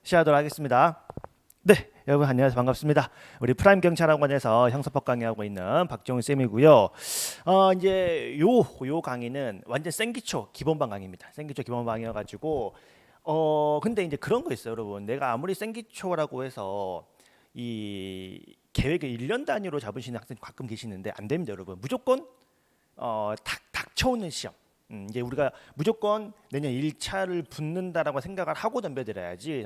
시작하도록 하겠습니다. 네, 여러분 안녕하세요. 반갑습니다. 우리 프라임 경찰학원에서 형사법 강의하고 있는 박정훈 쌤이고요. 이제 요 강의는 완전 생기초 기본반 강의입니다. 생기초 기본반이어가지고 근데 이제 그런 거 있어요, 여러분. 내가 아무리 생기초라고 해서 이 계획을 1년 단위로 잡으시는 학생 가끔 계시는데 안 됩니다, 여러분. 무조건 닥쳐오는 시험. 이제 우리가 무조건 내년 1차를 붙는다라고 생각을 하고 덤벼들어야지.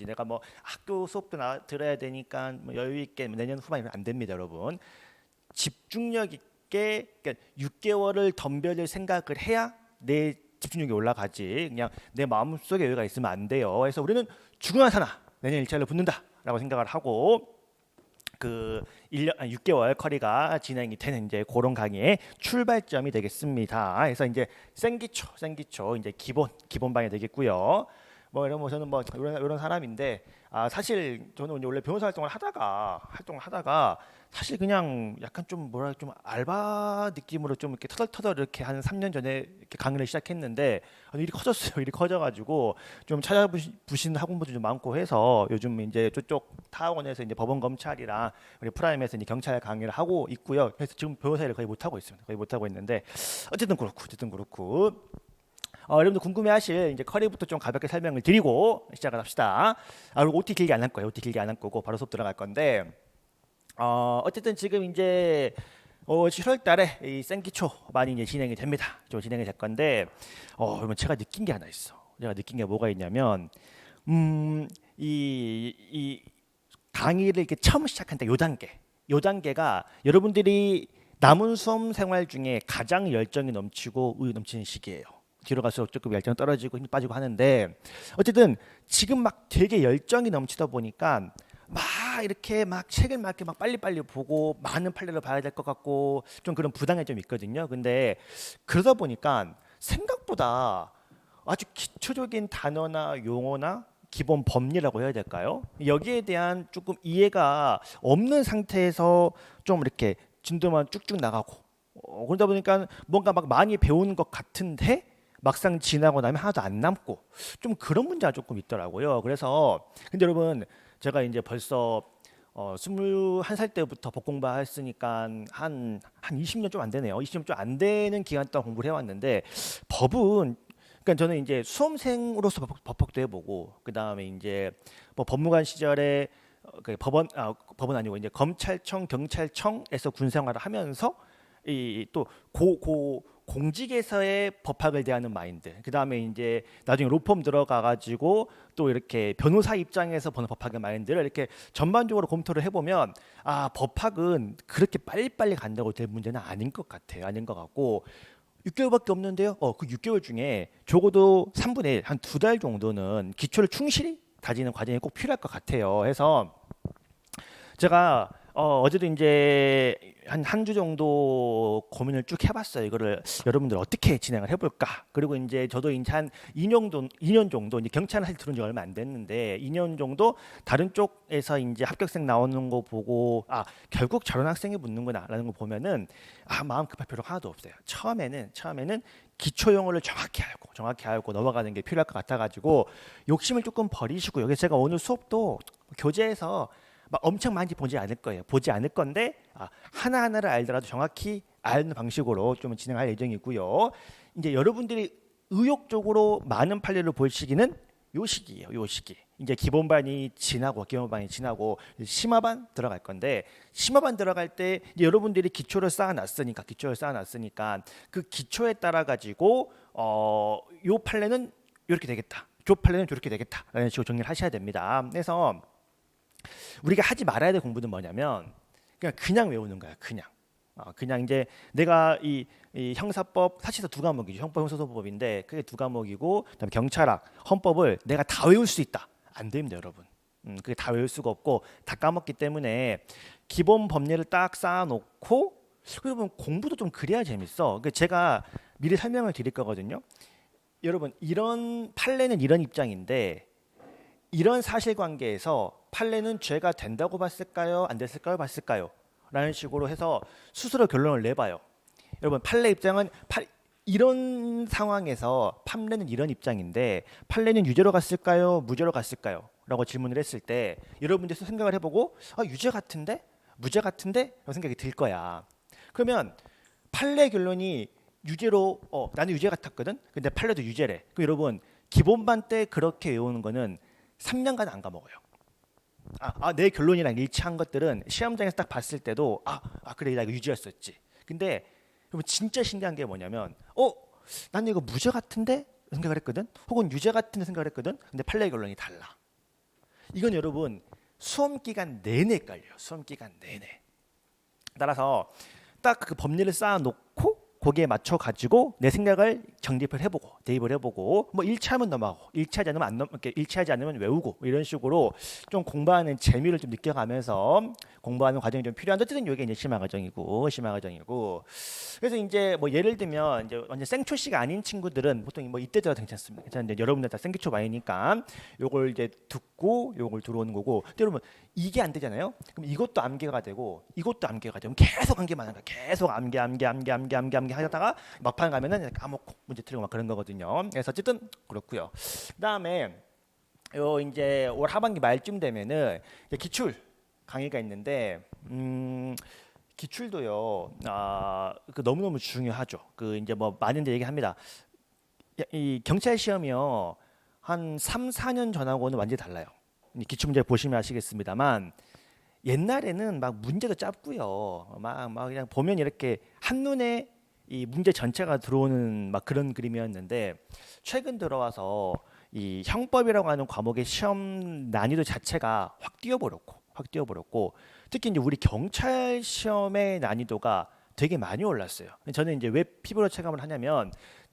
내가 뭐 학교 수업도 들어야 되니까 뭐 여유 있게 내년 후반이면 안 됩니다, 여러분. 집중력 있게 그러니까 6개월을 덤벼들 생각을 해야 내 집중력이 올라가지. 그냥 내 마음속에 여유가 있으면 안 돼요. 그래서 우리는 죽으나 사나 내년 1차를 붙는다라고 생각을 하고 그 6개월 커리가 진행이 되는 이제 그런 강의의 출발점이 되겠습니다. 그래서 이제 생기초 이제 기본반이 되겠고요. 뭐 이런 뭐 저는 뭐 이런 사람인데 사실 저는 원래 변호사 활동을 하다가 사실 그냥 약간 좀 뭐랄 좀 알바 느낌으로 좀 이렇게 터덜터덜 이렇게 한 3년 전에 이렇게 강의를 시작했는데 일이 커졌어요. 일이 커져가지고 좀 찾아보시는 학원분들 좀 많고 해서 요즘 이제 저쪽 타학원에서 이제 법원 검찰이랑 우리 프라임에서 이제 경찰 강의를 하고 있고요. 그래서 지금 변호사 일을 거의 못 하고 있습니다. 거의 못 하고 있는데 어쨌든 그렇고. 여러분들 궁금해하실 이제 커리부터 좀 가볍게 설명을 드리고 시작을 합시다. 그리고 OT 길게 안 할 거예요. OT 길게 안 할 거고 바로 수업 들어갈 건데 어쨌든 지금 이제 7월달에 이 생기초 많이 이제 진행이 됩니다. 좀 진행이 될 건데 여러분 제가 느낀 게 하나 있어. 제가 느낀 게 뭐가 있냐면 이 강의를 이렇게 처음 시작할 때 요 단계가 여러분들이 남은 수험 생활 중에 가장 열정이 넘치고 의욕 넘치는 시기예요. 뒤로 갈수록 조금 열정 떨어지고 힘 빠지고 하는데 어쨌든 지금 막 되게 열정이 넘치다 보니까 막 이렇게 막 책을 막 이렇게 막 빨리빨리 보고 많은 판례를 봐야 될 것 같고 좀 그런 부담이 좀 있거든요. 근데 그러다 보니까 생각보다 아주 기초적인 단어나 용어나 기본 법리라고 해야 될까요? 여기에 대한 조금 이해가 없는 상태에서 좀 이렇게 진도만 쭉쭉 나가고 그러다 보니까 뭔가 막 많이 배우는 것 같은데 막상 지나고 나면 하나도 안 남고 좀 그런 문제가 조금 있더라고요. 그래서 근데 여러분 제가 이제 벌써 21살 때부터 법 공부했으니까 한 20년 좀 안 되네요. 20년 좀 안 되는 기간 동안 공부를 해왔는데 법은 그러니까 저는 이제 수험생으로서 법학도 해보고 그 다음에 이제 뭐 법무관 시절에 그 법원 아니고 이제 검찰청 경찰청에서 군 생활을 하면서 이 또 공직에서의 법학을 대하는 마인드. 그 다음에 이제 나중에 로펌 들어가가지고 또 이렇게 변호사 입장에서 보는 법학의 마인드를 이렇게 전반적으로 검토를 해보면 법학은 그렇게 빨리빨리 간다고 될 문제는 아닌 것 같아요. 아닌 것 같고 6개월밖에 없는데요. 그 6개월 중에 적어도 3분의 1, 한 2달 정도는 기초를 충실히 다지는 과정이 꼭 필요할 것 같아요. 해서 제가 어제도 이제 한 주 정도 고민을 쭉 해봤어요. 이거를 여러분들 어떻게 진행을 해볼까. 그리고 이제 저도 이제 한 2년 정도 이제 경찰은 사실 들은 지 얼마 안 됐는데 2년 정도 다른 쪽에서 이제 합격생 나오는 거 보고 결국 저런 학생이 붙는구나라는 거 보면은 마음 급할 필요가 하나도 없어요. 처음에는 기초 용어를 정확히 알고 넘어가는 게 필요할 것 같아가지고 욕심을 조금 버리시고 여기 제가 오늘 수업도 교재에서 막 엄청 많이 보지 않을 거예요. 보지 않을 건데 하나하나를 알더라도 정확히 아는 방식으로 좀 진행할 예정이고요. 이제 여러분들이 의욕적으로 많은 판례를 볼 시기는 요 시기예요. 요 시기. 이제 기본반이 지나고 심화반 들어갈 건데 심화반 들어갈 때 이제 여러분들이 기초를 쌓아놨으니까 그 기초에 따라 가지고 요 판례는 이렇게 되겠다. 조 판례는 이렇게 되겠다라는 식으로 정리를 하셔야 됩니다. 그래서 우리가 하지 말아야 될 공부는 뭐냐면 그냥 외우는 거야. 그냥 이제 내가 이 형사법 사실상 2과목이죠. 형법 형사소법인데 그게 2과목이고 그다음에 경찰학, 헌법을 내가 다 외울 수 있다. 안 됩니다, 여러분. 그게 다 외울 수가 없고 다 까먹기 때문에 기본 법리를 딱 쌓아놓고 여러분 공부도 좀 그래야 재밌어. 제가 미리 설명을 드릴 거거든요. 여러분 이런 판례는 이런 입장인데 이런 사실관계에서 판례는 죄가 된다고 봤을까요? 안 됐을까요? 봤을까요? 라는 식으로 해서 스스로 결론을 내봐요. 여러분 판례 입장은 이런 상황에서 판례는 이런 입장인데 판례는 유죄로 갔을까요? 무죄로 갔을까요? 라고 질문을 했을 때 여러분들도 생각을 해보고 유죄 같은데? 무죄 같은데? 라고 생각이 들 거야. 그러면 판례 결론이 유죄로 나는 유죄 같았거든. 근데 판례도 유죄래. 그 여러분 기본반 때 그렇게 외우는 거는 3년간 안 까먹어요. 내 결론이랑 일치한 것들은 시험장에서 딱 봤을 때도 그래 나 이거 유죄였었지. 근데 여러분 진짜 신기한 게 뭐냐면 나는 이거 무죄 같은데 생각을 했거든. 혹은 유죄 같은데 생각을 했거든. 근데 판례 결론이 달라. 이건 여러분 수험 기간 내내 헷갈려요. 수험 기간 내내. 따라서 딱 그 법리를 쌓아놓고 거기에 맞춰 가지고 내 생각을 정립을 해보고 대입을 해보고 뭐 1차하면 넘어가고 1차하지 않으면 안 넘, 이렇게 1차하지 않으면 외우고 이런 식으로 좀 공부하는 재미를 좀 느껴가면서 공부하는 과정이 좀 필요한데 어쨌든 이게 이제 심화 과정이고 그래서 이제 뭐 예를 들면 이제 완전 생초시가 아닌 친구들은 보통 뭐 이때 들어도 괜찮습니다. 괜찮은데 여러분들 다 생기초 많으니까 요걸 이제 듣고 요걸 들어오는 거고 근데 여러분 이게 안 되잖아요. 그럼 이것도 암기가 되고 이것도 암기가 되고 계속 암기만 하는 거야. 계속 암기 하다가 막판 가면은 까먹고 문제 틀리고 막 그런 거거든요. 그래서 어쨌든 그렇고요. 그다음에 요 이제 올 하반기 말쯤 되면은 기출 강의가 있는데 기출도요. 그 너무너무 중요하죠. 그 이제 뭐 많은데 얘기합니다. 이 경찰 시험이요. 한 3, 4년 전하고는 완전히 달라요. 기출 문제 보시면 아시겠습니다만 옛날에는 막 문제도 짧고요. 막 그냥 보면 이렇게 한눈에 이 문제 전체가 들어오는 막 그런 그림이었는데 최근 들어와서 이 형법이라고 하는 과목의 시험 난이도 자체가 확 뛰어버렸고 특히 이제 우리 경찰 시험의 난이도가 되게 많이 올랐어요. 저는 이제 왜 피부로 체감을 하냐면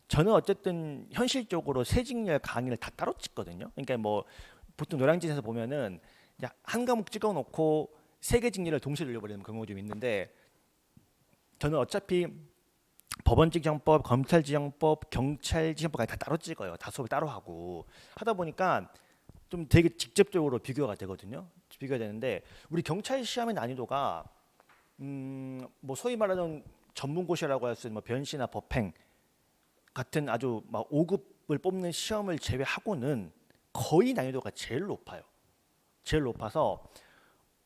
저는 어쨌든 현실적으로 세직열 강의를 다 따로 찍거든요. 그러니까 뭐 보통 노량진에서 보면은 한 과목 찍어놓고 세 개 직렬을 동시에 돌려버리는 경우가 좀 있는데 저는 어차피 법원지정법, 검찰지정법, 경찰지정법까지 다 따로 찍어요. 다 수업을 따로 하고 하다 보니까 좀 되게 직접적으로 비교가 되거든요. 비교가 되는데 우리 경찰 시험의 난이도가 뭐 소위 말하는 전문고시라고 할 수 있는 뭐 변시나 법행 같은 아주 막 5급을 뽑는 시험을 제외하고는 거의 난이도가 제일 높아요. 제일 높아서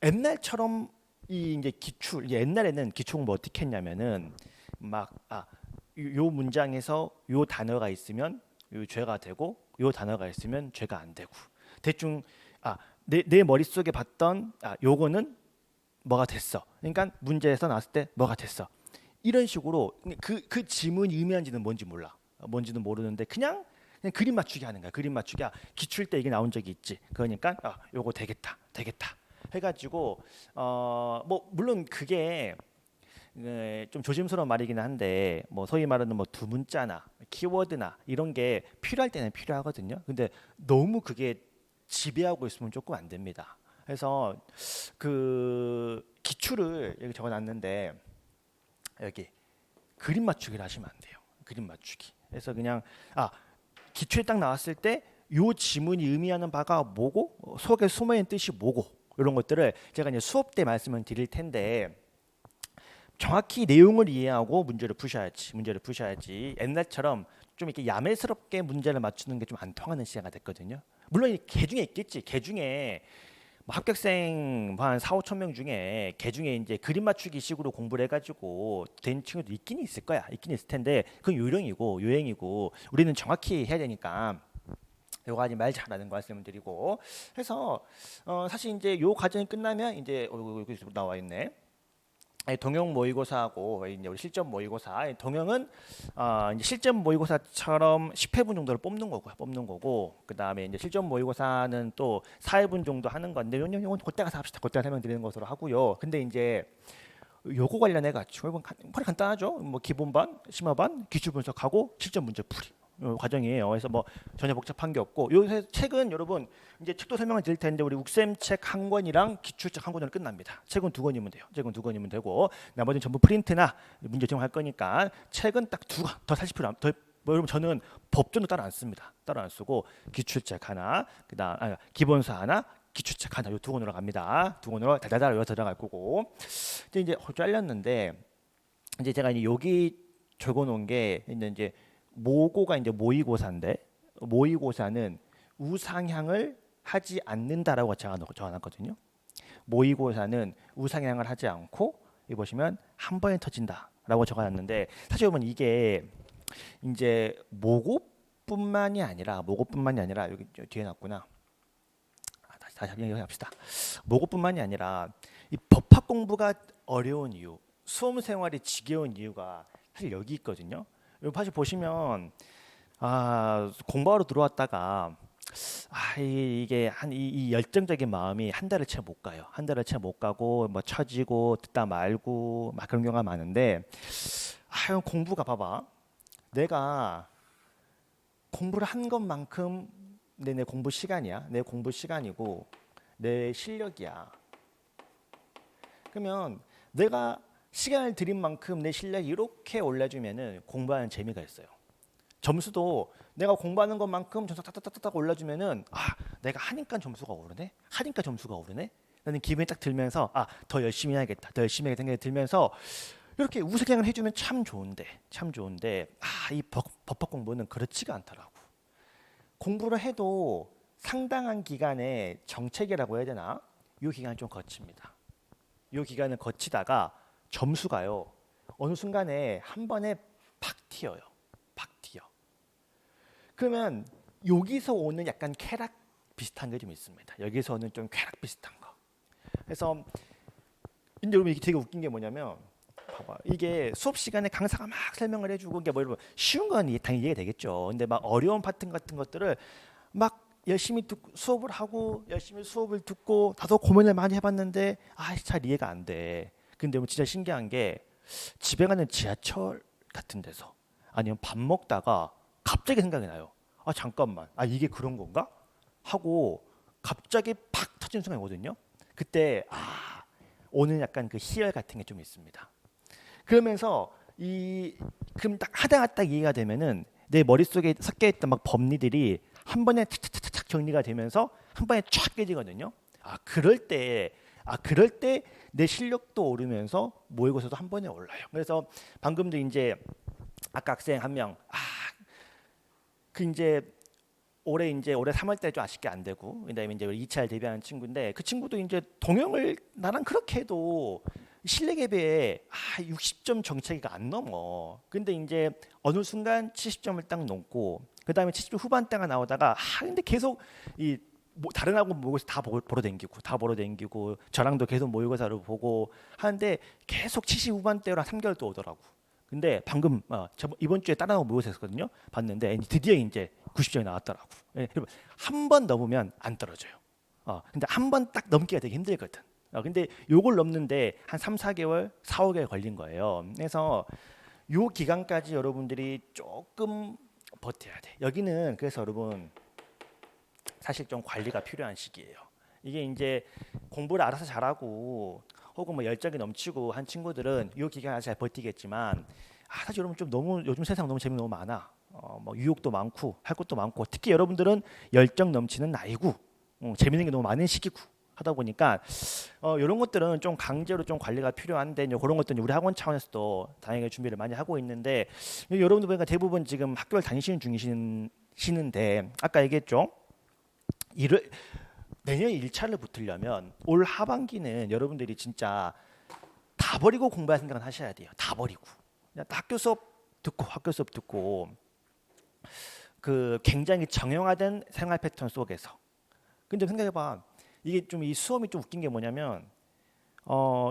옛날처럼 이 이제 기출 옛날에는 기출 공부 어떻게 했냐면은 요 문장에서 요 단어가 있으면 요 죄가 되고 요 단어가 있으면 죄가 안 되고 대충 내 머릿속에 봤던 요거는 뭐가 됐어. 그러니까 문제에서 나왔을 때 뭐가 됐어. 이런 식으로 그 지문이 의미한지는 뭔지 몰라. 뭔지는 모르는데 그냥 그림 맞추기 하는 거야. 그림 맞추기. 기출 때 이게 나온 적이 있지. 그러니까 요거 되겠다 해가지고 뭐 물론 그게 좀 조심스러운 말이기는 한데 뭐 소위 말하는 뭐 두문자나 키워드나 이런 게 필요할 때는 필요하거든요. 근데 너무 그게 지배하고 있으면 조금 안 됩니다. 그래서 그 기출을 여기 적어놨는데 여기 그림 맞추기를 하시면 안 돼요. 그림 맞추기. 그래서 그냥 기출이 딱 나왔을 때 요 지문이 의미하는 바가 뭐고 속에 숨어있는 뜻이 뭐고 이런 것들을 제가 이제 수업 때 말씀을 드릴 텐데 정확히 내용을 이해하고 문제를 푸셔야지 옛날처럼 좀 이렇게 야매스럽게 문제를 맞추는 게 좀 안 통하는 시대가 됐거든요. 물론 개 중에 있겠지. 개 중에 뭐 합격생 뭐 한 4, 5천 명 중에 개 중에 이제 그림 맞추기 식으로 공부를 해가지고 된 친구도 있긴 있을 거야. 있긴 있을 텐데 그건 유행이고 우리는 정확히 해야 되니까 요거 아직 말 잘하는 거 말씀을 드리고 해서 사실 이제 요 과정이 끝나면 이제 여기 나와 있네. 동영 모의고사하고 이제 우리 실전 모의고사. 동영은 이제 실전 모의고사처럼 10회분 정도를 뽑는 거고 그다음에 이제 실전 모의고사는 또 4회분 정도 하는 건데 이건 그때 가서 합시다. 그때 설명드리는 것으로 하고요. 근데 이제 요거 관련해 가지고 거의 간단하죠. 뭐 기본반, 심화반, 기출 분석하고 실전 문제 풀이. 과정이에요. 그래서 뭐 전혀 복잡한 게 없고 요 책은 여러분 이제 책도 설명을 드릴 텐데 우리 욱쌤 책 한 권이랑 기출책 한 권으로 끝납니다. 책은 2권이면 돼요. 책은 2권이면 되고 나머지는 전부 프린트나 문제 제공할 거니까 책은 딱 2권 더 사실 필요 더 뭐 여러분 저는 법전도 따로 안 씁니다. 따로 안 쓰고 기출책 하나 그다음 기본서 하나 기출책 하나 요 2권으로 갑니다. 2권으로 다다다 외워 들어갈 거고 이제 잘렸는데 이제 제가 이제 여기 적어놓은 게 이제 모고가 이제 모의고사인데 모의고사는 우상향을 하지 않는다라고 적어놨거든요. 모의고사는 우상향을 하지 않고 여기 보시면 한 번에 터진다라고 적어놨는데 사실 여러분 이게 이제 모고뿐만이 아니라 여기 뒤에 놨구나. 다시 얘기합시다. 모고뿐만이 아니라 이 법학 공부가 어려운 이유, 수험 생활이 지겨운 이유가 사실 여기 있거든요. 여러분 사실 보시면 공부하러 들어왔다가 이게 이 열정적인 마음이 한 달을 채 못 가요. 한 달을 채 못 가고 뭐 처지고 듣다 말고 막 그런 경우가 많은데 공부가 봐봐. 내가 공부를 한 것만큼 내 공부 시간이야. 내 공부 시간이고 내 실력이야. 그러면 내가 시간을 들인 만큼 내 실력이 이렇게 올라주면은 공부하는 재미가 있어요. 점수도 내가 공부하는 것만큼 점수 딱딱딱딱 올려주면은 내가 하니까 점수가 오르네. 라는 기분이 딱 들면서 더 열심히 해야겠다. 더 열심히 해야겠다 생각이 들면서 이렇게 우상향을 해주면 참 좋은데 이 법학 공부는 그렇지가 않더라고. 공부를 해도 상당한 기간의 정체기라고 해야 되나? 이 기간을 좀 거칩니다. 이 기간을 거치다가 점수가요. 어느 순간에 한 번에 팍 튀어요. 그러면 여기서 오는 약간 쾌락 비슷한 게 좀 있습니다. 여기서 오는 좀 쾌락 비슷한 거. 그래서 근데 여러분 이게 되게 웃긴 게 뭐냐면 봐봐. 이게 수업 시간에 강사가 막 설명을 해주고 이게 뭐 여러분 쉬운 건 당연히 이해가 되겠죠. 근데 막 어려운 파트 같은 것들을 막 열심히 수업을 하고 열심히 수업을 듣고 다소 고민을 많이 해봤는데 잘 이해가 안 돼. 근데 뭐 진짜 신기한 게 집에 가는 지하철 같은 데서 아니면 밥 먹다가 갑자기 생각이 나요. 잠깐만. 이게 그런 건가? 하고 갑자기 팍 터지는 순간이거든요. 그때 오는 약간 그 희열 같은 게 좀 있습니다. 그러면서 그럼 딱 하다가 딱 이해가 되면은 내 머릿속에 섞여 있던 막 법리들이 한 번에 착착착착 정리가 되면서 한 번에 쫙 깨지거든요. 그럴 때 내 실력도 오르면서 모의고사도 한 번에 올라요. 그래서 방금도 이제 아까 학생 한 명 올해 3월 달에 좀 아쉽게 안 되고 그다음에 이제 2차를 대비하는 친구인데 그 친구도 이제 동영을 나랑 그렇게 해도 실력에 비해 60점 정체기가 안 넘어. 근데 이제 어느 순간 70점을 딱 넘고 그다음에 70점 후반대가 나오다가 근데 계속 다른 학원 모의고사 다 보러 댕기고 저랑도 계속 모의고사를 보고 하는데 계속 70 후반대로 한 3개월 또 오더라고. 근데 방금 이번 주에 다른 학원 모의고사 했거든요. 봤는데 드디어 이제 90점이 나왔더라고. 한 번 넘으면 안 떨어져요. 근데 한 번 딱 넘기가 되게 힘들거든. 근데 요걸 넘는데 한 3, 4개월, 4, 5개월 걸린 거예요. 그래서 요 기간까지 여러분들이 조금 버텨야 돼. 여기는 그래서 여러분 사실 좀 관리가 필요한 시기예요. 이게 이제 공부를 알아서 잘하고 혹은 뭐 열정이 넘치고 한 친구들은 요 기간을 잘 버티겠지만 사실 여러분 좀 너무 요즘 세상 너무 재미 너무 많아. 뭐 유혹도 많고 할 것도 많고 특히 여러분들은 열정 넘치는 나이고 재밌는 게 너무 많은 시기고 하다 보니까 이런 것들은 좀 강제로 좀 관리가 필요한데 그런 것들은 우리 학원 차원에서도 다양하게 준비를 많이 하고 있는데 여러분들 보니까 대부분 지금 학교를 다니시는 중이시는데 아까 얘기했죠. 내년 1차를 붙으려면 올 하반기는 여러분들이 진짜 다 버리고 공부할 생각은 하셔야 돼요. 다 버리고 그냥 학교 수업 듣고 그 굉장히 정형화된 생활 패턴 속에서 근데 생각해봐. 이게 좀 이 수험이 좀 웃긴 게 뭐냐면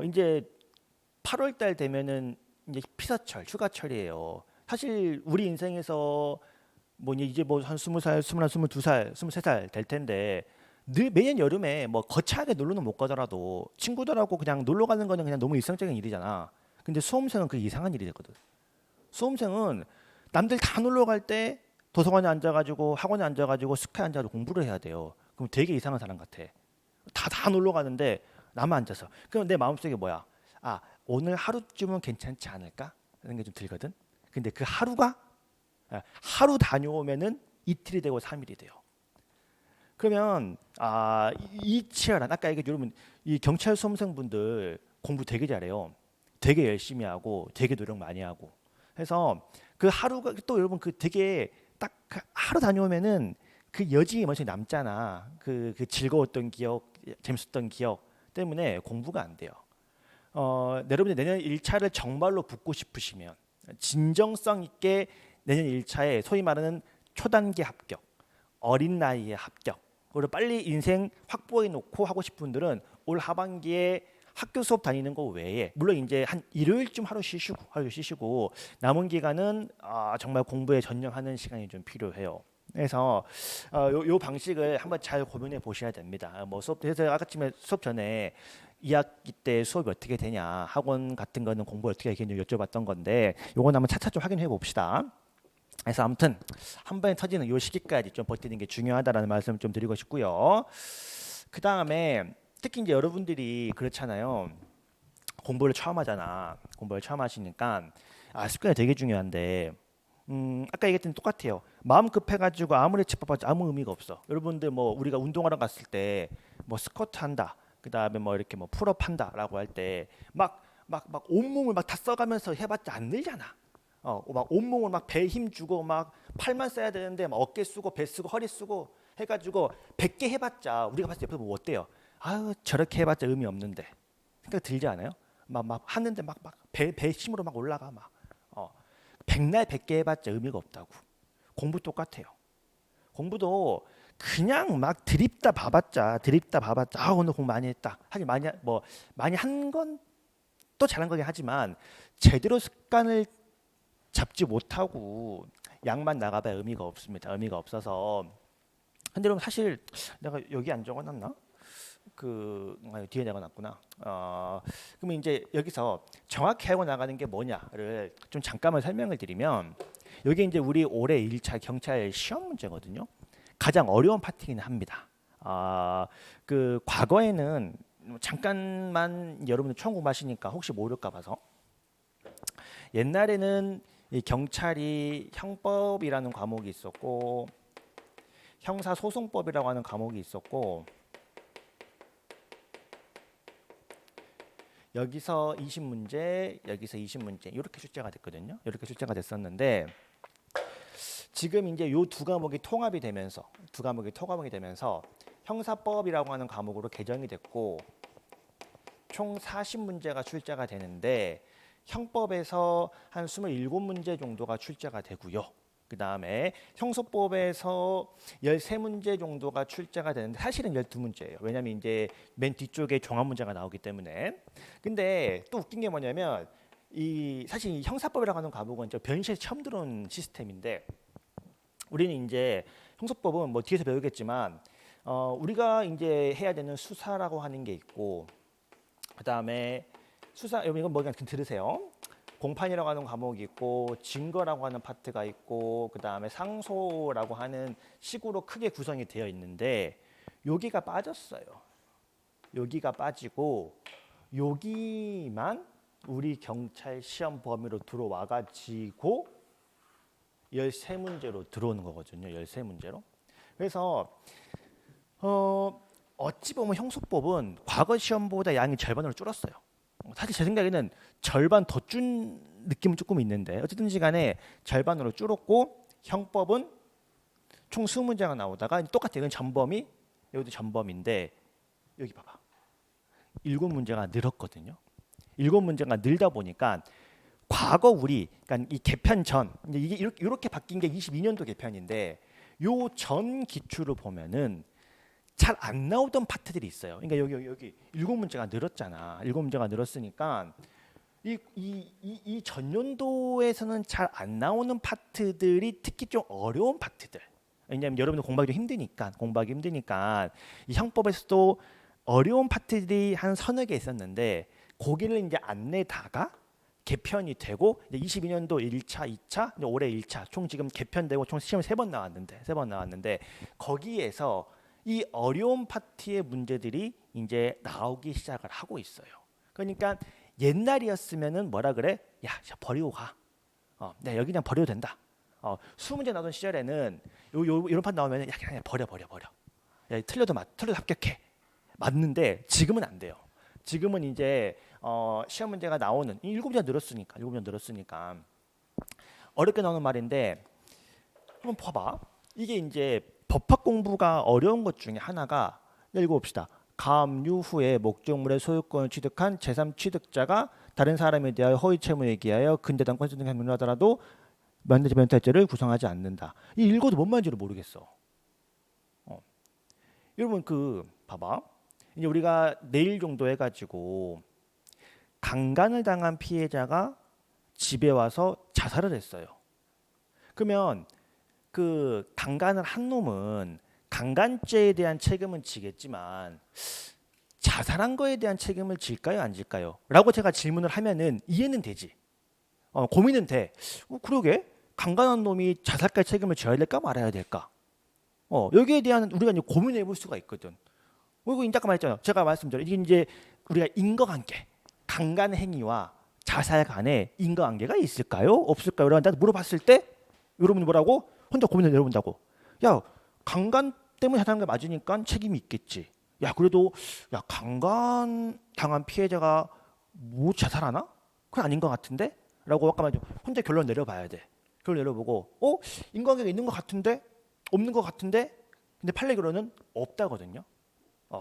이제 8월 달 되면은 이제 피서철, 휴가철이에요. 사실 우리 인생에서 뭐 이제 뭐 한 20살, 21, 22살, 23살 될 텐데 매년 여름에 뭐 거창하게 놀러는 못 가더라도 친구들하고 그냥 놀러 가는 거는 그냥 너무 일상적인 일이잖아. 근데 수험생은 그게 이상한 일이 되거든. 수험생은 남들 다 놀러 갈 때 도서관에 앉아가지고 학원에 앉아가지고 스카에 앉아서 공부를 해야 돼요. 그럼 되게 이상한 사람 같아. 다 놀러 가는데 나만 앉아서. 그럼 내 마음속에 뭐야? 오늘 하루쯤은 괜찮지 않을까? 라는 게 좀 들거든. 근데 그 하루 다녀오면은 이틀이 되고 3일이 돼요. 그러면 이 치열한 아까 얘기했죠. 여러분 이 경찰 수험생분들 공부 되게 잘해요. 되게 열심히 하고 되게 노력 많이 하고 그래서 그 하루가 또 여러분 그 되게 딱 그 하루 다녀오면은 그 여지에 먼저 남잖아. 그 즐거웠던 기억, 재밌었던 기억 때문에 공부가 안 돼요. 여러분들 내년 1차를 정말로 붙고 싶으시면 진정성 있게 내년 1차에 소위 말하는 초단기 합격, 어린 나이에 합격, 그리고 빨리 인생 확보해 놓고 하고 싶은 분들은 올 하반기에 학교 수업 다니는 거 외에 물론 이제 한 일요일쯤 하루 쉬시고 남은 기간은 정말 공부에 전념하는 시간이 좀 필요해요. 그래서 요 방식을 한번 잘 고민해 보셔야 됩니다. 뭐 수업 해서 아까쯤에 수업 전에 2학기 때 수업이 어떻게 되냐, 학원 같은 거는 공부 어떻게 하겠냐 여쭤봤던 건데 요건 한번 차차 좀 확인해 봅시다. 그래서 아무튼 한 번에 터지는 요 시기까지 좀 버티는 게 중요하다라는 말씀을 좀 드리고 싶고요. 그 다음에 특히 이제 여러분들이 그렇잖아요. 공부를 처음 하잖아. 공부를 처음 하시니까 습관이 되게 중요한데 아까 얘기했던 똑같아요. 마음 급해가지고 아무리 집합해도 아무 의미가 없어. 여러분들 뭐 우리가 운동하러 갔을 때 뭐 스쿼트 한다, 그 다음에 뭐 이렇게 뭐 풀업 한다라고 할 때 막 온몸을 막 다 써가면서 해봤자 안 늘잖아. 막 온몸을 막 배 힘 주고 막 팔만 써야 되는데 막 어깨 쓰고 배 쓰고 허리 쓰고 해가지고 100개 해봤자 우리가 봤을 때 옆에서 뭐 어때요? 아유 저렇게 해봤자 의미 없는데 생각 들지 않아요? 막 하는데 막 배 힘으로 막 올라가 막 백날 100개 해봤자 의미가 없다고. 공부 똑같아요. 공부도 그냥 막 드립다 봐봤자 오늘 공부 많이 했다. 하긴 많이 한 건 또 잘한 거긴 하지만 제대로 습관을 잡지 못하고 양만 나가봐야 의미가 없습니다. 의미가 없어서. 근데 여러분 사실 내가 여기 안 적어놨나? 뒤에 적어놨구나. 그러면 이제 여기서 정확히 알고 나가는 게 뭐냐를 좀 잠깐만 설명을 드리면 여기 이제 우리 올해 1차 경찰 시험 문제거든요. 가장 어려운 파트이긴 합니다. 과거에는 잠깐만 여러분들 처음 공부하시니까 혹시 모를까 봐서 옛날에는 이 경찰이 형법이라는 과목이 있었고 형사소송법이라고 하는 과목이 있었고 여기서 20문제, 여기서 20문제 이렇게 출제가 됐거든요. 이렇게 출제가 됐었는데 지금 이제 요 두 과목이 통합이 되면서 형사법이라고 하는 과목으로 개정이 됐고 총 40문제가 출제가 되는데 형법에서 한 27문제 정도가 출제가 되고요. 그 다음에 형소법에서 13문제 정도가 출제가 되는데 사실은 12문제예요. 왜냐하면 이제 맨 뒤쪽에 종합 문제가 나오기 때문에. 근데 또 웃긴 게 뭐냐면 사실 이 형사법이라고 하는 과목은 변시에 처음 들어온 시스템인데 우리는 이제 형소법은 뭐 뒤에서 배우겠지만 우리가 이제 해야 되는 수사라고 하는 게 있고 그 다음에 이건 뭐냐 들으세요. 공판이라고 하는 과목이 있고 증거라고 하는 파트가 있고 그 다음에 상소라고 하는 식으로 크게 구성이 되어 있는데 여기가 빠졌어요. 여기가 빠지고 여기만 우리 경찰 시험 범위로 들어와 가지고 13문제로 들어오는 거거든요. 13문제로. 그래서 어찌 보면 형소법은 과거 시험보다 양이 절반으로 줄었어요. 사실 제 생각에는 절반 더 준 느낌은 조금 있는데 어쨌든지 간에 절반으로 줄었고 형법은 총 20문제가 나오다가 똑같아요. 이건 전범이 여기도 전범인데 여기 봐봐. 7문제가 늘었거든요. 7문제가 늘다 보니까 과거 그러니까 이 개편 전 이게 이렇게 바뀐 게 22년도 개편인데 요 전 기출을 보면은 잘 안 나오던 파트들이 있어요. 그러니까 여기 7문제가 늘었잖아. 7문제가 늘었으니까 이 전년도에서는 잘 안 나오는 파트들이 특히 좀 어려운 파트들. 왜냐하면 여러분들 공부하기 힘드니까 이 형법에서도 어려운 파트들이 한 서너 개 있었는데 거기를 이제 안 내다가 개편이 되고 이제 22년도 1차, 2차, 이제 올해 1차 총 지금 개편되고 총 시험 3번 나왔는데 거기에서 이 어려운 파트의 문제들이 이제 나오기 시작을 하고 있어요. 그러니까 옛날이었으면은 뭐라 그래? 야, 버리고 가. 네, 여기 그냥 버려도 된다. 20문제 나오던 시절에는 이런 파트 나오면 야, 그냥 버려. 야, 틀려도 합격해. 맞는데 지금은 안 돼요. 지금은 이제 시험 문제가 나오는 7문제가 늘었으니까 어렵게 나오는 말인데 한번 봐봐. 이게 이제 법학 공부가 어려운 것 중에 하나가 읽어봅시다. 가압류 후에 목적물의 소유권을 취득한 제3취득자가 다른 사람에 대하여 허위 채무에 기하여 근대당 권세 등을 하더라도 면탈죄를 구성하지 않는다. 이 읽어도 뭔 말인지를 모르겠어. 여러분 봐봐. 이제 우리가 내일 정도 해가지고 강간을 당한 피해자가 집에 와서 자살을 했어요. 그러면 그 강간을 한 놈은 강간죄에 대한 책임은 지겠지만 자살한 거에 대한 책임을 질까요, 안 질까요? 라고 제가 질문을 하면은 이해는 되지. 고민은 돼. 그러게 강간한 놈이 자살까지 책임을 져야 될까 말아야 될까? 여기에 대한 우리가 이제 고민해 볼 수가 있거든. 그리고 이제 아까 말했잖아요. 제가 말씀드린 이게 이제 우리가 인과관계, 강간 행위와 자살 간에 인과관계가 있을까요? 없을까요? 라고 물어봤을 때 여러분이 뭐라고? 혼자 고민을 내려본다고. 야, 강간 때문에 자살한 게 맞으니까 책임이 있겠지. 야, 그래도 야 강간 당한 피해자가 뭐 자살하나? 그건 아닌 것 같은데? 라고 아까 말했죠. 혼자 결론 내려봐야 돼. 결론 내려보고 인과관계가 있는 것 같은데? 없는 것 같은데? 근데 판례결론은 없다거든요.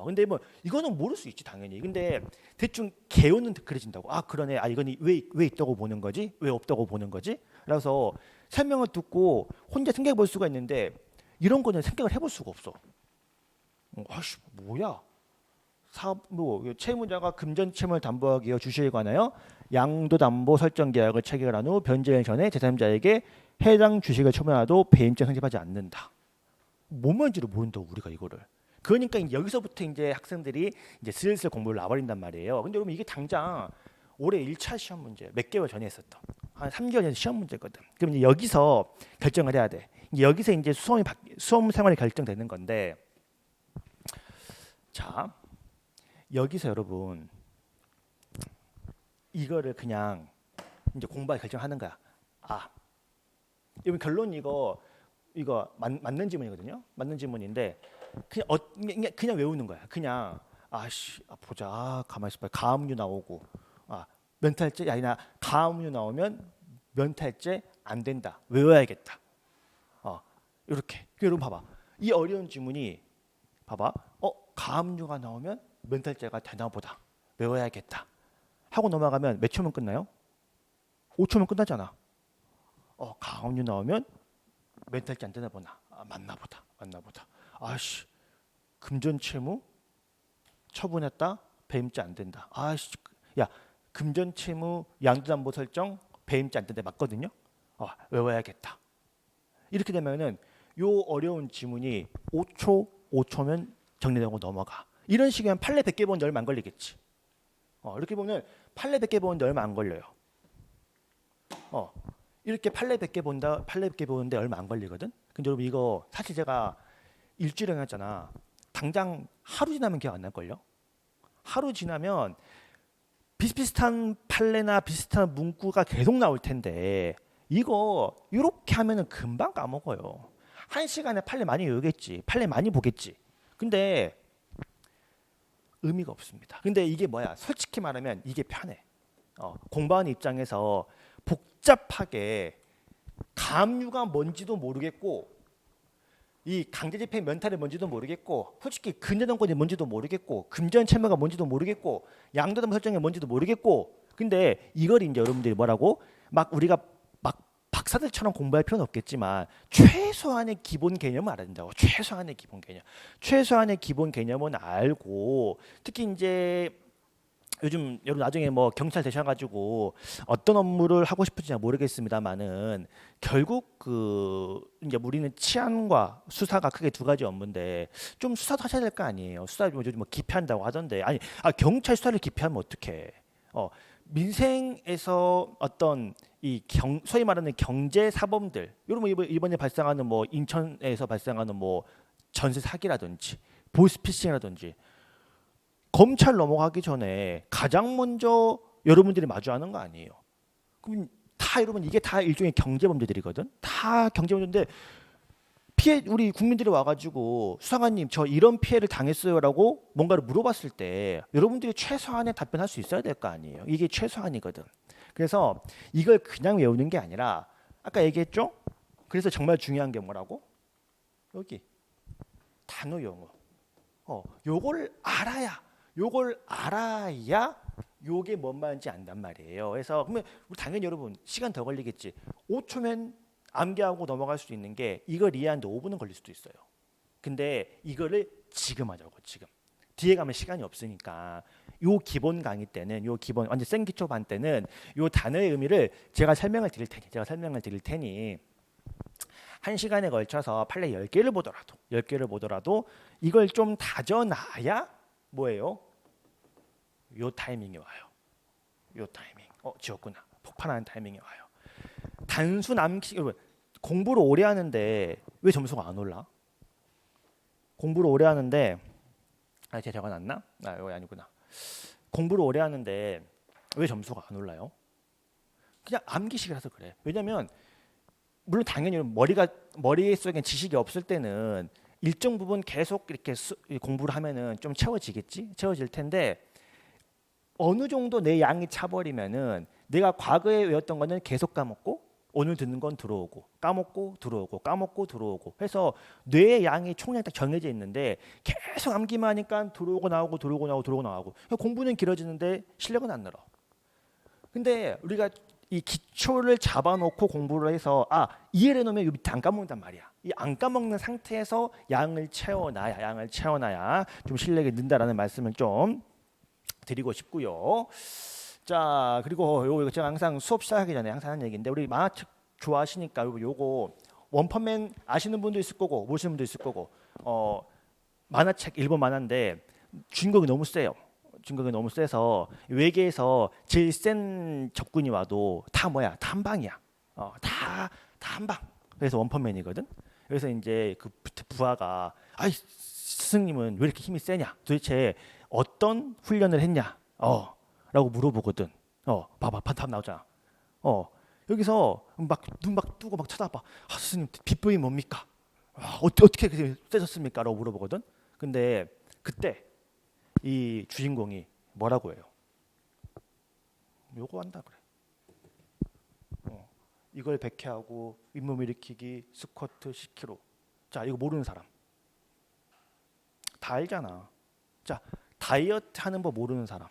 근데 뭐 이거는 모를 수 있지 당연히. 근데 대충 개요는 그려진다고. 그러네. 이건 왜 있다고 보는 거지? 왜 없다고 보는 거지? 그래서 설명을 듣고 혼자 생각해 볼 수가 있는데 이런 거는 생각을 해볼 수가 없어. 뭐야? 채무자가 금전 채무를 담보하기 위해 주식에 관하여 양도담보 설정 계약을 체결한 후 변제일 전에 제3자에게 해당 주식을 처분하도 배임죄 성립하지 않는다. 뭔 말인지를 모른다고 우리가 이거를. 그러니까 여기서부터 이제 학생들이 이제 슬슬 공부를 놔버린단 말이에요. 근데 여러분 이게 당장 올해 1차 시험 문제 몇 개월 전에 했었던 한 3개월 전에 시험 문제거든. 그럼 이제 여기서 결정을 해야 돼. 여기서 이제 수험 생활이 결정되는 건데, 자 여기서 여러분 이거를 그냥 이제 공부할 결정하는 거야. 여러분 결론 이거 맞는 지문이거든요. 맞는 지문인데 그냥 외우는 거야. 그냥 보자. 가만히 있어봐. 가압류 나오고 면탈죄 아니나 가압류 나오면 면탈죄 안 된다. 외워야겠다. 이렇게. 여러분 봐봐. 이 어려운 지문이 봐봐. 가압류가 나오면 면탈죄가 되나 보다. 외워야겠다. 하고 넘어가면 몇 초면 끝나요? 5초면 끝나잖아. 가압류 나오면 면탈죄 안 되나 보나. 맞나 보다. 금전 채무 처분했다. 배임죄 안 된다. 야, 금전 채무 양도담보 설정 배임죄 안 된다. 맞거든요. 외워야겠다. 이렇게 되면은 요 어려운 지문이 5초면 정리되고 넘어가. 이런 식이면 판례 100개 보는데 얼마 안 걸리겠지. 이렇게 보면 판례 100개 보는데 얼마 안 걸려요. 이렇게 판례 100개 보는데 얼마 안 걸리거든. 근데 여러분 이거 사실 제가 일주일에 했잖아. 당장 하루 지나면 기억 안 날걸요. 하루 지나면 비슷비슷한 판례나 비슷한 문구가 계속 나올 텐데 이거 이렇게 하면은 금방 까먹어요. 1시간에 판례 많이 외우겠지. 판례 많이 보겠지. 근데 의미가 없습니다. 근데 이게 뭐야? 솔직히 말하면 이게 편해. 공부하는 입장에서 복잡하게 가압류가 뭔지도 모르겠고 이 강제집행 면탈이 뭔지도 모르겠고 솔직히 근저당권이 뭔지도 모르겠고 금전 채무가 뭔지도 모르겠고 양도담보 설정이 뭔지도 모르겠고 근데 이걸 이제 여러분들이 뭐라고 막 우리가 막 박사들처럼 공부할 필요는 없겠지만 최소한의 기본 개념을 알아야 된다고. 최소한의 기본 개념은 알고 특히 이제 요즘 여러분 나중에 뭐 경찰 되셔가지고 어떤 업무를 하고 싶은지 모르겠습니다만은 결국 이제 우리는 치안과 수사가 크게 두 가지 업무인데 좀 수사도 하셔야 될 거 아니에요. 수사 요즘 뭐 기피한다고 하던데 경찰 수사를 기피하면 어떡해? 민생에서 어떤 소위 말하는 경제 사범들 여러분 이번에 발생하는 뭐 인천에서 발생하는 뭐 전세 사기라든지 보이스피싱이라든지 검찰 넘어가기 전에 가장 먼저 여러분들이 마주하는 거 아니에요. 그럼 여러분 이게 다 일종의 경제범죄들이거든. 다 경제범죄인데 우리 국민들이 와가지고 수사관님 저 이런 피해를 당했어요라고 뭔가를 물어봤을 때 여러분들이 최소한의 답변할 수 있어야 될 거 아니에요. 이게 최소한이거든. 그래서 이걸 그냥 외우는 게 아니라 아까 얘기했죠? 그래서 정말 중요한 게 뭐라고? 여기 단어 용어. 요걸 알아야 요게 뭔 말인지 안단 말이에요. 그래서 그러면 우리 당연히 여러분 시간 더 걸리겠지. 5초면 암기하고 넘어갈 수도 있는 게 이걸 이해하는데 5분은 걸릴 수도 있어요. 근데 이거를 지금 하자고 지금. 뒤에 가면 시간이 없으니까 요 기본 강의 때는 요 기본 완전 생기초반 때는 요 단어의 의미를 제가 설명을 드릴 테니 1시간에 걸쳐서 판례 10개를 보더라도 이걸 좀 다져놔야 뭐예요? 요 타이밍이 와요. 요 타이밍. 지웠구나. 폭발하는 타이밍이 와요. 단순 암기 여러분 공부를 오래 하는데 왜 점수가 안 올라? 공부를 오래 하는데 제가 적어놨나? 이거 아니구나. 공부를 오래 하는데 왜 점수가 안 올라요? 그냥 암기식이라서 그래. 왜냐면 물론 당연히 머릿속에 지식이 없을 때는 일정 부분 계속 이렇게 공부를 하면은 좀 채워질 텐데 어느 정도 내 양이 차버리면은 내가 과거에 외웠던 거는 계속 까먹고 오늘 듣는 건 들어오고 까먹고 들어오고 해서 뇌의 양이 총량이 딱 정해져 있는데 계속 암기만 하니까 들어오고 나오고 공부는 길어지는데 실력은 안 늘어. 근데 우리가 이 기초를 잡아놓고 공부를 해서 이해를 해놓으면 이 밑에 안 까먹는단 말이야. 이 안 까먹는 상태에서 양을 채워놔야 좀 실력이 는다라는 말씀을 좀 드리고 싶고요. 자 그리고 요거 제가 항상 수업 시작하기 전에 항상 하는 얘기인데 우리 만화책 좋아하시니까 요거 원펀맨 아시는 분도 있을 거고 모르시는 분도 있을 거고 만화책 일본 만화인데 주인공이 너무 세서 외계에서 제일 센 적군이 와도 다 한 방이야. 다 한 방. 그래서 원펀맨이거든. 그래서 이제 그 부하가 스승님은 왜 이렇게 힘이 세냐? 도대체 어떤 훈련을 했냐? 라고 물어보거든. 봐봐, 답 나오잖아. 여기서 눈 뜨고 쳐다봐. 스승님 비법이 뭡니까? 어떻게 그렇게 세졌습니까? 라고 물어보거든. 근데 그때 이 주인공이 뭐라고 해요? 요거 한다 그래. 이걸 100회 하고 윗몸 일으키기 스쿼트 10kg. 자 이거 모르는 사람 다 알잖아. 자 다이어트 하는 법 모르는 사람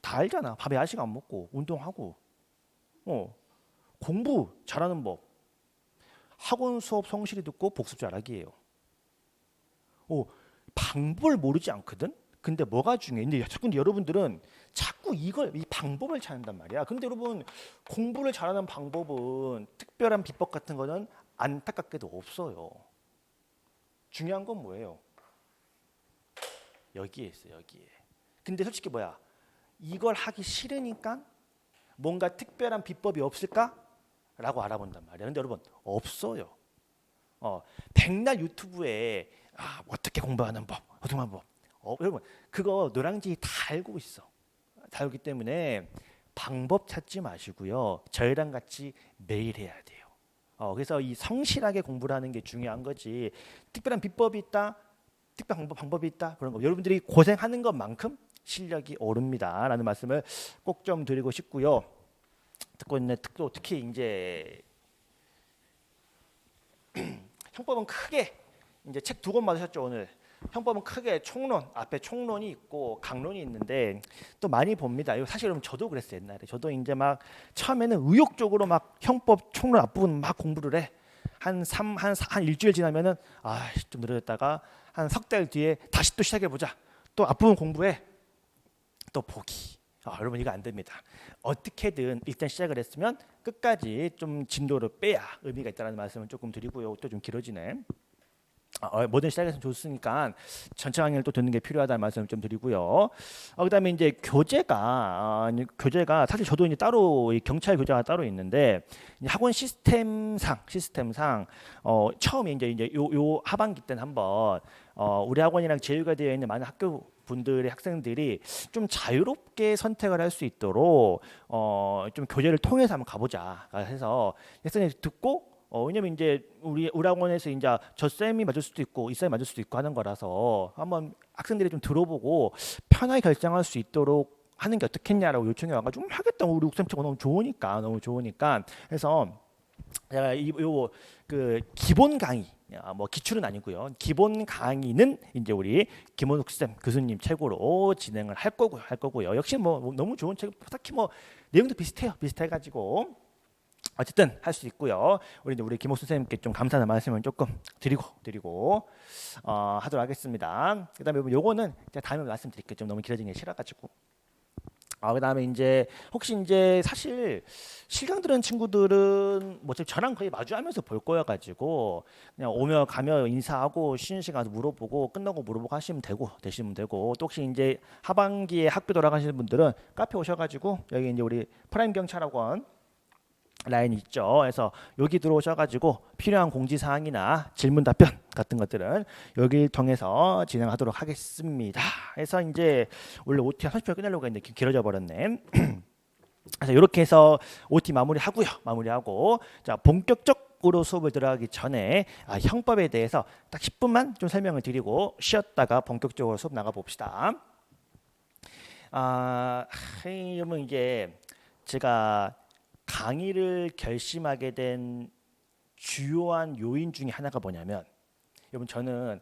다 알잖아. 밥에 야식 안 먹고 운동하고 공부 잘하는 법 학원 수업 성실히 듣고 복습 잘하기예요. 방법을 모르지 않거든. 근데 뭐가 중요해? 근데 여러분들은 자꾸 이 방법을 찾는단 말이야. 근데 여러분 공부를 잘하는 방법은 특별한 비법 같은 거는 안타깝게도 없어요. 중요한 건 뭐예요? 여기에 있어 여기에. 근데 솔직히 이걸 하기 싫으니까 뭔가 특별한 비법이 없을까? 라고 알아본단 말이야. 근데 여러분 없어요. 백날 유튜브에 어떻게 공부하는 법, 여러분 그거 노량진이 다 알고 있어. 다 알기 때문에 방법 찾지 마시고요. 저희랑 같이 매일 해야 돼요. 그래서 이 성실하게 공부를 하는 게 중요한 거지. 특별한 비법이 있다, 특별한 방법이 있다 그런 거. 여러분들이 고생하는 것만큼 실력이 오릅니다라는 말씀을 꼭 좀 드리고 싶고요. 듣고 있는 특히 이제 형법은 크게 이제 책 2권 받으셨죠 오늘. 형법은 크게 총론 앞에 총론이 있고 강론이 있는데 또 많이 봅니다. 이거 사실 여러분 저도 그랬어요 옛날에. 저도 이제 막 처음에는 의욕적으로 막 형법 총론 앞부분 막 공부를 해. 한 일주일 지나면은 좀 느려졌다가 한 석 달 뒤에 다시 또 시작해 보자. 또 앞부분 공부해. 또 포기. 여러분 이거 안 됩니다. 어떻게든 일단 시작을 했으면 끝까지 좀 진도를 빼야 의미가 있다는 말씀을 조금 드리고요. 또 좀 길어지네. 뭐든 시작해서 좋으니까 전체 강의를 또 듣는 게 필요하다는 말씀을 좀 드리고요. 그다음에 이제 교재가 사실 저도 이제 따로 경찰 교재가 따로 있는데 학원 시스템상 처음에 이제 요 하반기 때는 한번 우리 학원이랑 제휴가 되어 있는 많은 학교 분들의 학생들이 좀 자유롭게 선택을 할 수 있도록 좀 교재를 통해서 한번 가보자 해서 학생들이 듣고 왜냐면 이제 우리 학원에서 이제 저 쌤이 맞을 수도 있고 이 쌤이 맞을 수도 있고 하는 거라서 한번 학생들이 좀 들어보고 편하게 결정할 수 있도록 하는 게 어떻겠냐라고 요청해 와가지고 하겠다. 우리 옥쌤 친구 너무 좋으니까 해서 제가 그 기본 강의 뭐 기출은 아니고요. 기본 강의는 이제 우리 김원욱 쌤 교수님 책으로 진행을 할 거고요. 역시 뭐 너무 좋은 책, 딱히 뭐 내용도 비슷해가지고 어쨌든 할 수 있고요. 우리 김옥수 선생님께 좀 감사의 말씀을 조금 드리고 하도록 하겠습니다. 그다음에 요거는 제가 다음에 말씀드릴게요. 좀 너무 길어지는 게 싫어가지고. 그다음에 이제 혹시 이제 사실 실강 들은 친구들은 뭐 저랑 거의 마주하면서 볼 거여가지고 그냥 오며 가며 인사하고 쉬는 시간 물어보고 끝나고 물어보고 되시면 되고 또 혹시 이제 하반기에 학교 돌아가시는 분들은 카페 오셔가지고 여기 이제 우리 프라임 경찰학원 라인이 있죠. 그래서 여기 들어오셔가지고 필요한 공지사항이나 질문 답변 같은 것들은 여기를 통해서 진행하도록 하겠습니다. 그래서 이제 원래 OT 한 30분 끝내려고 했는데 길어져 버렸네. 그래서 이렇게 해서 OT 마무리하고 자 본격적으로 수업을 들어가기 전에 형법에 대해서 딱 10분만 좀 설명을 드리고 쉬었다가 본격적으로 수업 나가 봅시다. 그러면 이게 제가 강의를 결심하게 된 주요한 요인 중에 하나가 뭐냐면, 여러분 저는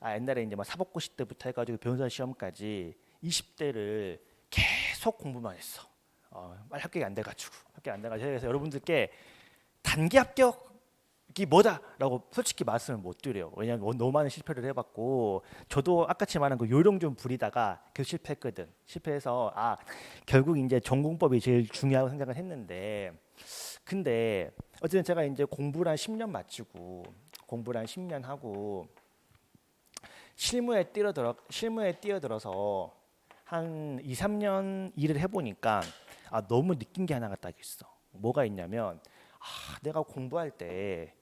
옛날에 이제 뭐 사법고시 때부터 해가지고 변호사 시험까지 20대를 계속 공부만 했어. 빨리 합격이 안 돼가지고 그래서 여러분들께 단기 합격이 뭐다라고 솔직히 말씀을 못 드려요. 왜냐하면 너무 많은 실패를 해봤고 저도 아까치 말한 그 요령 좀 부리다가 계속 실패했거든. 실패해서 결국 이제 전공법이 제일 중요하다고 생각을 했는데, 근데 어쨌든 제가 이제 공부를 한 10년 마치고 공부를 한 10년 하고 실무에 뛰어들어서 한 2, 3년 일을 해보니까 너무 느낀 게 하나가 딱 있어. 뭐가 있냐면 내가 공부할 때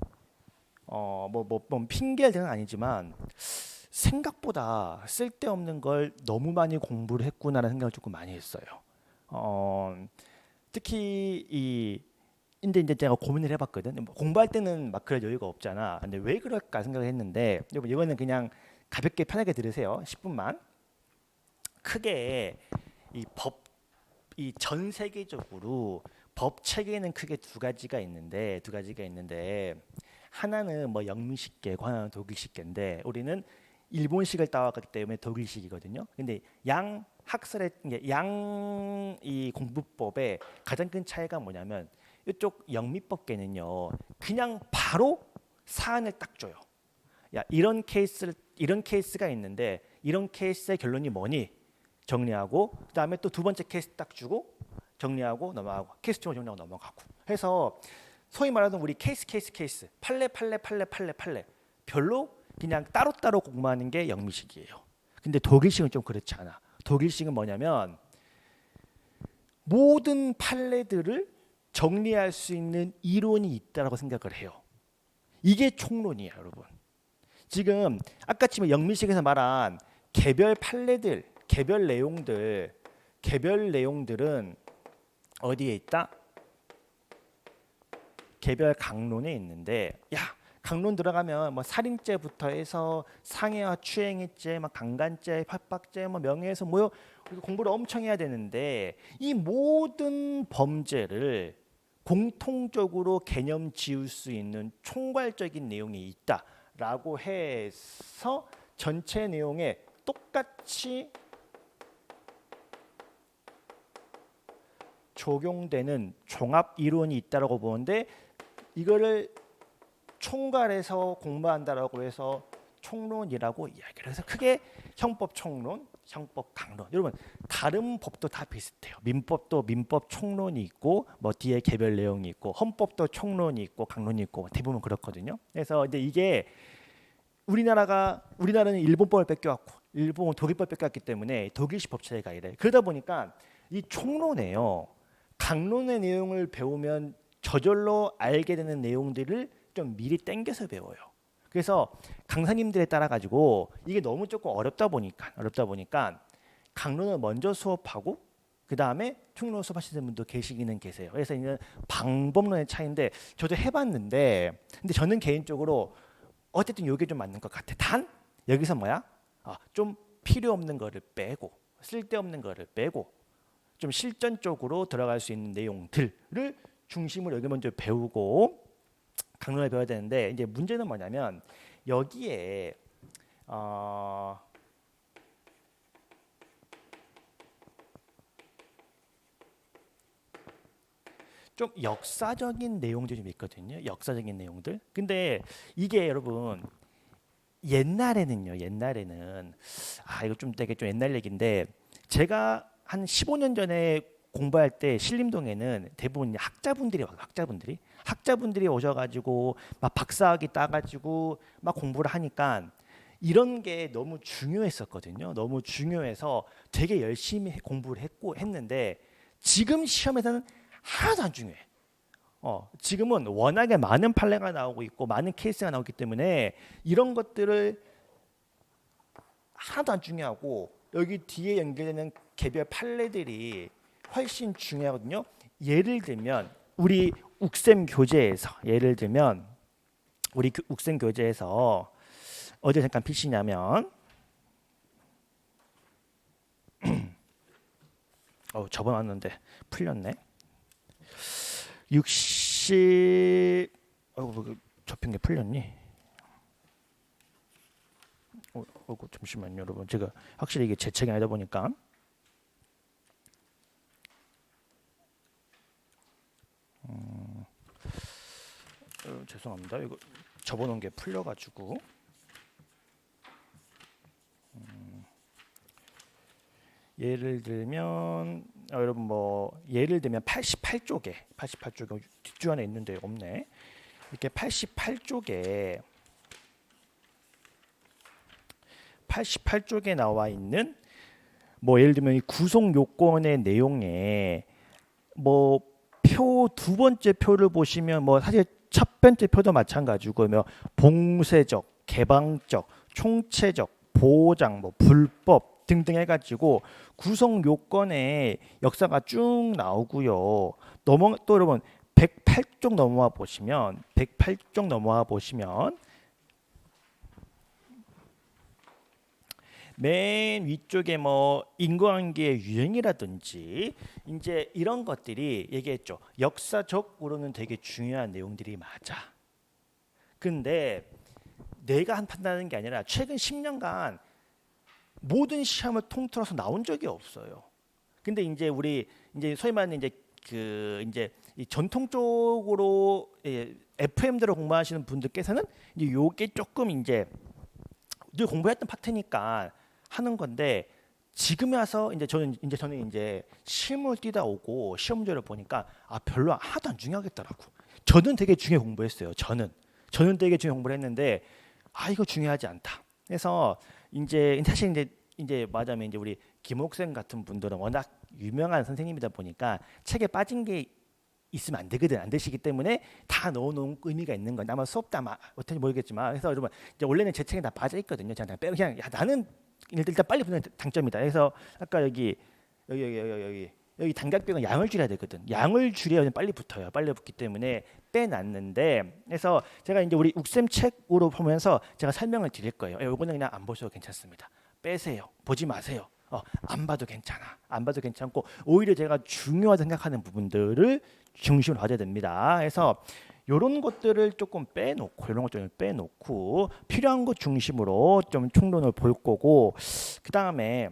뭐 핑계할 때는 아니지만 생각보다 쓸데없는 걸 너무 많이 공부를 했구나라는 생각을 조금 많이 했어요. 특히 근데 이제 제가 고민을 해봤거든. 공부할 때는 막 그럴 여유가 없잖아. 근데 왜 그럴까 생각을 했는데, 여러분 이거는 그냥 가볍게 편하게 들으세요. 10분만. 크게 이 전 세계적으로 법 체계는 크게 두 가지가 있는데 하나는 뭐 영미식계고 하나는 독일식계인데 우리는 일본식을 따왔기 때문에 독일식이거든요. 근데 양 이 공부법의 가장 큰 차이가 뭐냐면 이쪽 영미법계는요 그냥 바로 사안을 딱 줘요. 이런 케이스가 있는데 이런 케이스의 결론이 뭐니? 정리하고 그다음에 또 두 번째 케이스 딱 주고 정리하고 넘어가고 케이스 쪽으로 정리하고 넘어가고 해서 소위 말하는 우리 케이스 판례 별로 그냥 따로따로 공부하는 게 영미식이에요. 근데 독일식은 좀 그렇지 않아. 독일식은 뭐냐면 모든 판례들을 정리할 수 있는 이론이 있다라고 생각을 해요. 이게 총론이에요, 여러분. 지금 아까처럼 영미식에서 말한 개별 판례들, 개별 내용들은 어디에 있다? 개별 강론에 있는데, 강론 들어가면 뭐 살인죄부터 해서 상해와 추행의죄, 막 강간죄, 협박죄, 뭐 명예훼손 뭐요 공부를 엄청 해야 되는데 이 모든 범죄를 공통적으로 개념 지을 수 있는 총괄적인 내용이 있다라고 해서 전체 내용에 똑같이 적용되는 종합 이론이 있다라고 보는데 이거를 총괄해서 공부한다라고 해서 총론이라고 이야기를 해서 크게 형법 총론, 형법 강론. 여러분 다른 법도 다 비슷해요. 민법도 민법 총론이 있고 뭐 뒤에 개별 내용이 있고 헌법도 총론이 있고 강론이 있고 대부분 그렇거든요. 그래서 이제 이게 우리나라는 일본법을 뺏겨왔고 일본은 독일법을 뺏겨왔기 때문에 독일식 법체가 이래. 그러다 보니까 이 총론에요. 강론의 내용을 배우면 저절로 알게 되는 내용들을 좀 미리 땡겨서 배워요. 그래서 강사님들에 따라 가지고 이게 너무 조금 어렵다 보니까 강론을 먼저 수업하고 그 다음에 총론 수업하시는 분도 계시기는 계세요. 그래서 이는 방법론의 차이인데 저도 해봤는데 근데 저는 개인적으로 어쨌든 이게 좀 맞는 것 같아. 단 여기서 좀 필요 없는 거를 빼고 쓸데없는 거를 빼고 좀 실전적으로 들어갈 수 있는 내용들을 중심으로 여기 먼저 배우고 강론을 배워야 되는데 이제 문제는 뭐냐면 여기에 좀 역사적인 내용들이 좀 있거든요. 역사적인 내용들. 근데 이게 여러분 옛날에는 이거 좀 되게 좀 옛날 얘기인데 제가 한 15년 전에 공부할 때 신림동에는 대부분 학자분들이 오셔가지고 막 박사학위 따가지고 막 공부를 하니까 이런 게 너무 중요했었거든요. 너무 중요해서 되게 열심히 공부를 했는데 지금 시험에서는 하나도 안 중요해. 지금은 워낙에 많은 판례가 나오고 있고 많은 케이스가 나오기 때문에 이런 것들을 하나도 안 중요하고 여기 뒤에 연결되는 개별 판례들이 훨씬 중요하거든요. 예를 들면 우리 욱셈 교재에서 어디 잠깐 피시냐면 접어놨는데 풀렸네. 60 접힌 게 풀렸니? 잠시만요, 여러분. 제가 확실히 이게 제 책이 아니다 보니까 죄송합니다. 이거 접어놓은 게 풀려가지고 예를 들면 여러분 예를 들면 88쪽에 뒷주안에 있는데 없네. 이렇게 88쪽에 나와 있는 예를 들면 이 구속 요건의 내용에 표 두 번째 표를 보시면 사실 첫 번째 표도 마찬가지고 봉쇄적, 개방적, 총체적, 보호장, 불법 등등 해가지고 구성 요건의 역사가 쭉 나오고요. 또 여러분 108쪽 넘어와 보시면 맨 위쪽에 인과관계의 유형이라든지 이제 이런 것들이 얘기했죠. 역사적으로는 되게 중요한 내용들이 맞아. 근데 내가 판단하는 게 아니라 최근 10년간 모든 시험을 통틀어서 나온 적이 없어요. 근데 이제 우리 이제 소위 말하는 이제 이 전통적으로 FM대로 공부하시는 분들께서는 이제 요게 조금 이제 늘 공부했던 파트니까 하는 건데 지금 와서 저는 실무를 뛰다 오고 시험 문제를 보니까 별로 하나도 안 중요하겠더라고. 저는 되게 중요하게 공부했어요. 저는 되게 중요하게 공부를 했는데 이거 중요하지 않다. 그래서 사실 말하자면 우리 김옥생 같은 분들은 워낙 유명한 선생님이다 보니까 책에 빠진 게 있으면 안 되시기 때문에 다 넣어놓은 의미가 있는 건데 아마 수업 때 어떤지 모르겠지만 그래서 여러분 원래는 제 책에 다 빠져 있거든요. 그냥 나는 일단 빨리 붙는 장점이다. 그래서 아까 여기 단각병은 양을 줄여야 되거든. 양을 줄여야 빨리 붙어요. 빨리 붙기 때문에 빼놨는데 그래서 제가 우리 욱셈 책으로 보면서 제가 설명을 드릴 거예요. 이거는 그냥 안 보셔도 괜찮습니다. 빼세요. 보지 마세요. 안 봐도 괜찮고 오히려 제가 중요하다 생각하는 부분들을 중심으로 봐야 됩니다. 그래서 이런 것들을 조금 빼놓고 필요한 것 중심으로 좀 총론을 볼 거고 그 다음에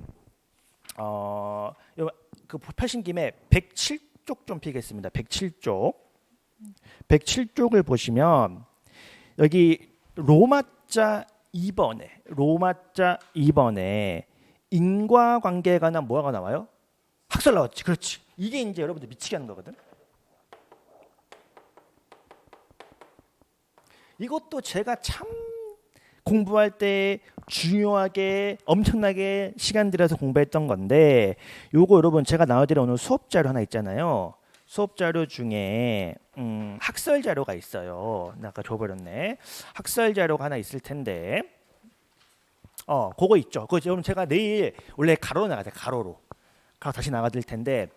펴신 김에 107쪽 좀 피겠습니다. 107쪽을 보시면 여기 로마자 2번에 인과관계에 관한 뭐가 나와요? 학설 나왔지. 그렇지. 이게 이제 여러분들 미치게 하는 거거든. 이것도 제가 참 공부할 때 중요하게 엄청나게 시간 들여서 공부했던 건데 요거 여러분 제가 나와드린 오늘 수업 자료 하나 있잖아요. 수업 자료 중에 학설 자료가 있어요. 아까 줘버렸네. 학설 자료가 하나 있을 텐데 그거 있죠. 그거 여러분 제가 내일 원래 가로로 나가요. 가로 다시 나가드릴 텐데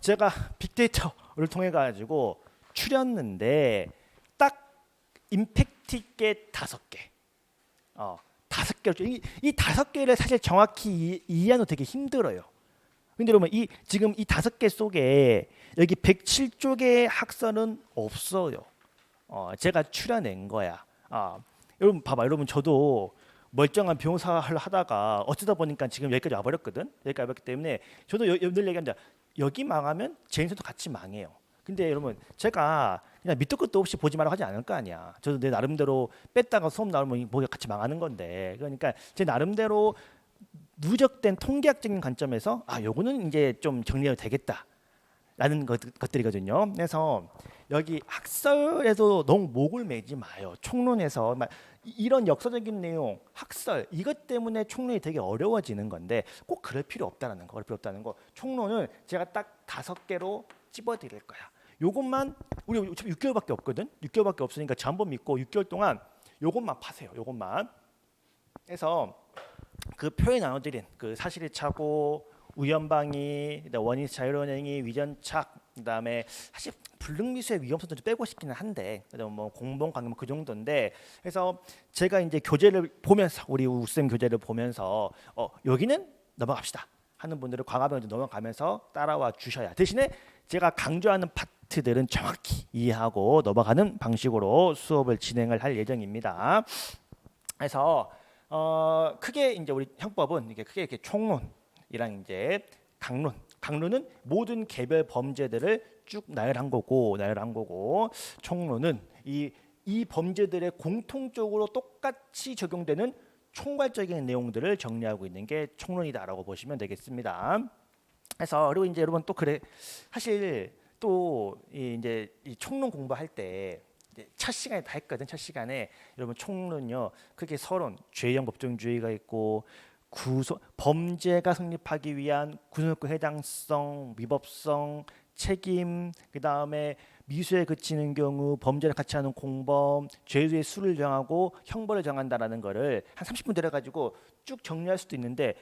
제가 빅데이터를 통해 가지고 추렸는데 딱 임팩트 있게 5개. 5개를 이 5개를 사실 정확히 이해하는 거 되게 힘들어요. 근데 여러분 이 지금 이 5개 속에 여기 107쪽의 학설은 없어요. 제가 추려낸 거야. 여러분 봐봐. 여러분 저도 멀쩡한 변호사를 하다가 어쩌다 보니까 지금 여기까지 와버렸거든. 여기까지 와버렸기 때문에 저도 늘 얘기합니다. 여기 망하면 제 인생도 같이 망해요. 근데 여러분 제가 그냥 밑도 끝도 없이 보지 말라고 하지 않을 거 아니야. 저도 내 나름대로 뺐다가 수업 나오면 뭐가 같이 망하는 건데. 그러니까 제 나름대로 누적된 통계학적인 관점에서 요거는 이제 좀 정리해도 되겠다라는 것들이거든요. 그래서 여기 학설에도 너무 목을 매지 마요. 총론에서 이런 역사적인 내용, 학설 이것 때문에 총론이 되게 어려워지는 건데 꼭 그럴 필요 없다는 거. 그럴 필요 없다는 거. 총론을 제가 딱 5개로 찝어드릴 거야. 요것만 우리 6개월밖에 없거든. 6개월밖에 없으니까 저 한번 믿고 6개월 동안 요것만 파세요. 요것만. 해서 그 표에 나눠드린 그 사실의 착오, 우연방위, 원인 자율원행위, 위전착, 그다음에 사실 불능미수의 위험성도 좀 빼고 싶기는 한데 뭐 공범 관계 그 정도인데 그래서 제가 이제 교재를 보면서 우리 우쌤 교재를 보면서 여기는 넘어갑시다 하는 분들을 과감하게 넘어가면서 따라와 주셔야 대신에 제가 강조하는 파트들은 정확히 이해하고 넘어가는 방식으로 수업을 진행을 할 예정입니다. 그래서 크게 이제 우리 형법은 이게 크게 이렇게 총론이랑 이제 강론. 강론은 모든 개별 범죄들을 쭉 나열한 거고 총론은 이 범죄들의 공통적으로 똑같이 적용되는 총괄적인 내용들을 정리하고 있는 게 총론이다라고 보시면 되겠습니다. 그래서 그리고 이제 여러분 또 그래 사실 또 이제 이 총론 공부할 때 첫 시간에 다 했거든. 첫 시간에 여러분 총론요 크게 서론, 죄형 법정주의가 있고 범죄가 성립하기 위한 구속력 해당성, 위법성, 책임, 그 다음에 미수에 그치는 경우 범죄를 같이 하는 공범, 죄수의 수를 정하고 형벌을 정한다라는 거를 한 30분 들여가지고 쭉 정리할 수도 있는데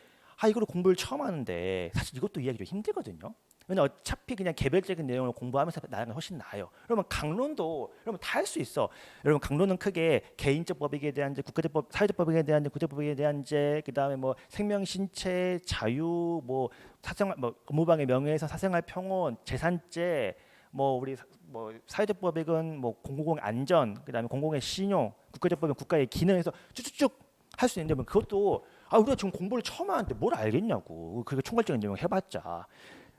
이거를 공부를 처음 하는데 사실 이것도 이해하기 좀 힘들거든요. 근데 어차피 그냥 개별적인 내용을 공부하면서 나가는 게 훨씬 나아요. 여러분 강론도 여러분 다 할 수 있어. 여러분 강론은 크게 개인적 법익에 대한 죄, 국가적 법, 사회적 법익에 대한 죄, 국제적 법익에 대한 죄, 그다음에 뭐 생명, 신체, 자유, 뭐 사생활, 뭐 업무방해, 명예훼손, 사생활 평온, 재산죄, 뭐 우리 뭐 사회적 법익은 뭐 공공 안전, 그다음에 공공의 신용, 국가적 법은 국가의 기능에서 쭉쭉쭉 할 수 있는데 그것도 우리가 지금 공부를 처음 하는데 뭘 알겠냐고. 그게 총괄적인 내용 해봤자.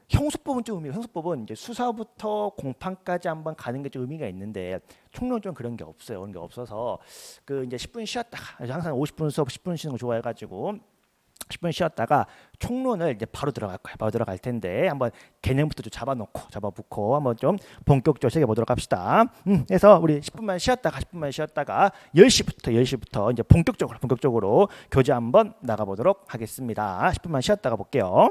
형수법은 좀 의미가 형수법은 이제 수사부터 공판까지 한번 가는 게 좀 의미가 있는데 총론은 좀 그런 게 없어요. 그런 게 없어서 그 이제 10분 쉬었다가 항상 50분 수업 10분 쉬는 거 좋아해가지고 10분 쉬었다가 총론을 이제 바로 들어갈 거예요. 바로 들어갈 텐데 한번 개념부터 좀 잡아붙고 한번 좀 본격적으로 시작해 보도록 합시다. 그래서 우리 10분만 쉬었다가 10시부터 이제 본격적으로 교재 한번 나가 보도록 하겠습니다. 10분만 쉬었다가 볼게요.